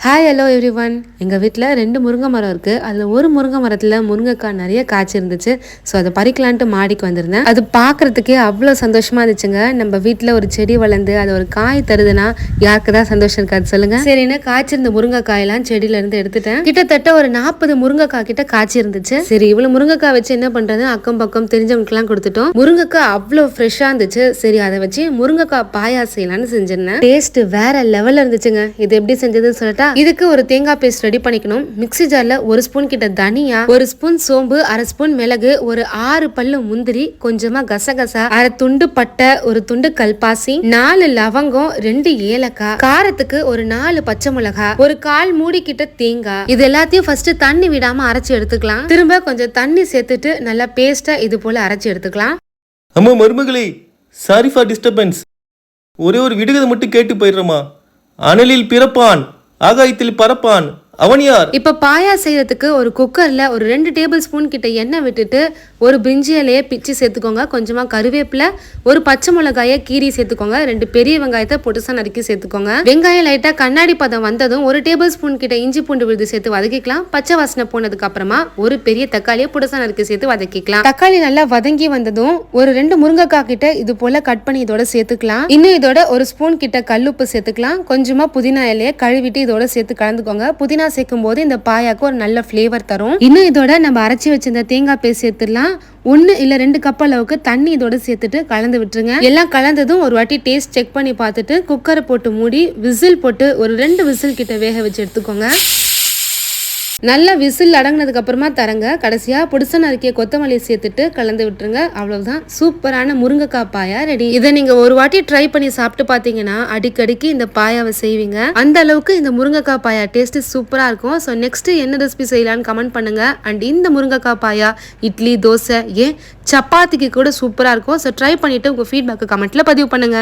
Hi hello every one. எங்கள் வீட்டில் 2 முருங்கை மரம் இருக்குது. அதில் ஒரு முருங்கை மரத்தில் முருங்கைக்காய் நிறைய காய்ச்சி இருந்துச்சு. ஸோ அதை பறிக்கலான்ட்டு மாடிக்கு வந்திருந்தேன். அது பார்க்குறதுக்கே அவ்வளோ சந்தோஷமாக இருந்துச்சுங்க. நம்ம வீட்டில் ஒரு செடி வளர்ந்து அது ஒரு காய் தருதுன்னா யாருக்கு தான் சந்தோஷம் இருக்காது சொல்லுங்கள். சரின்னு காய்ச்சிருந்த முருங்கைக்காயெல்லாம் செடியிலேருந்து எடுத்துட்டேன். கிட்டத்தட்ட ஒரு 40 முருங்கைக்காய் கிட்ட காய்ச்சி இருந்துச்சு. சரி இவ்வளோ முருங்கைக்காய் வச்சு என்ன பண்ணுறது, அக்கம் பக்கம் தெரிஞ்சவங்களுக்குலாம் கொடுத்துட்டோம். முருங்கைக்காய் அவ்வளோ ஃப்ரெஷ்ஷாக இருந்துச்சு. சரி அதை வச்சு முருங்கைக்காய் பாயா செய்யலான்னு செஞ்சிருந்தேன். டேஸ்ட் வேற லெவலில் இருந்துச்சுங்க. இது எப்படி செஞ்சதுன்னு சொல்லட்டா, இதுக்கு ஒரு தேங்காய் பேஸ்ட் ரெடி பண்ணிக்கணும். மிக்ஸி ஜார்ல 1 ஸ்பூன் கிட்ட தனியா, 1 ஸ்பூன் சோம்பு, 1/2 ஸ்பூன் மிளகு, ஒரு 6 பல்லு முந்திரி, கொஞ்சமா கசகசா, 1/2 துண்டு பட்டை, 1 துண்டு கல்பாசி, 4 லவங்கம், 2 ஏலக்காய், காரத்துக்கு ஒரு 4 பச்சை மிளகாய், ஒரு 1/4 மூடி கிட்ட தேங்காய். இது எல்லாத்தையும் ஃபர்ஸ்ட் தண்ணி விடாம அரைச்சு எடுத்துக்கலாம். திரும்ப கொஞ்சம் தண்ணி சேர்த்துட்டு நல்லா பேஸ்டா இது போல அரைச்சு எடுத்துக்கலாம். அம்மா மருமகளே, சாரி ஃபார் டிஸ்டர்பன்ஸ். ஒரே ஒரு விடுகதை மட்டும் கேட்டு போயிடுறமா. அனலில் பிறப்பான், ஆகாயத்தில் பறப்பான், அவன் யார்? இப்ப பாயா செய்யறதுக்கு ஒரு குக்கர்ல ஒரு 2 டேபிள் ஸ்பூன் கிட்ட எண்ணெய் விட்டுட்டு ஒரு பிரிஞ்சி இலையை பிச்சு சேர்த்துக்கோங்க. கொஞ்சமா கருவேப்பிலை, ஒரு பச்சை மிளகாயை கீரி சேர்த்துக்கோங்க. 2 பெரிய வெங்காயத்தை பொடுசா நறுக்கி சேர்த்துக்கோங்க. வெங்காயம் லைட்டா கண்ணாடி பதம் வந்ததும் 1 டேபிள் ஸ்பூன் கிட்ட இஞ்சி பூண்டு விழுது சேர்த்து வதக்கிக்கலாம். பச்சை வாசனை போனதுக்கு அப்புறமா ஒரு பெரிய தக்காளியை பொடுசா நறுக்கி சேர்த்து வதக்கிக்கலாம். தக்காளி நல்லா வதங்கி வந்ததும் ஒரு 2 முருங்கைக்காய் கிட்ட இது போல கட் பண்ணி இதோட சேர்த்துக்கலாம். இன்னும் இதோட 1 ஸ்பூன் கிட்ட கல்லுப்பு சேர்த்துக்கலாம். கொஞ்சமா புதினா இலையை கழுவிட்டு இதோட சேர்த்து கலந்துக்கோங்க. புதினா சேர்க்கும் போது இந்த பாயாக்கு ஒரு நல்ல ஃபிளேவர் தரும். இன்னும் இதோட நம்ம அரைச்சி வச்சிருந்த தேங்காய் பேஸ்ட் சேர்த்துடலாம். 1 இல்ல 2 கப் அளவுக்கு தண்ணி இதோட சேர்த்துட்டு கலந்து விட்டுருங்க. எல்லாம் கலந்ததும் ஒரு வாட்டி டேஸ்ட் செக் பண்ணி பார்த்துட்டு குக்கரை போட்டு மூடி விசில் போட்டு ஒரு 2 விசில் கிட்ட வேக வச்சு எடுத்துக்கோங்க. நல்லா விசில் அடங்கினதுக்கு அப்புறமா தரங்க. கடைசியா பொடிசா நறுக்கிய கொத்தமல்லி சேர்த்துட்டு கலந்து விட்டுருங்க. அவ்வளவுதான், சூப்பரான முருங்கைக்காய் பாயா ரெடி. இதை நீங்க ஒரு வாட்டி ட்ரை பண்ணி சாப்பிட்டு பாத்தீங்கன்னா அடிக்கடிக்கு இந்த பாயாவை செய்வீங்க. அந்த அளவுக்கு இந்த முருங்கைக்காய் பாயா டேஸ்ட் சூப்பரா இருக்கும். ஸோ நெக்ஸ்ட் என்ன ரெசிபி செய்யலான்னு கமெண்ட் பண்ணுங்க. அண்ட் இந்த முருங்கைக்காய் பாயா இட்லி, தோசை, ஏன் சப்பாத்திக்கு கூட சூப்பரா இருக்கும். ஸோ ட்ரை பண்ணிட்டு உங்க ஃபீட்பேக் கமெண்ட்ல பதிவு பண்ணுங்க.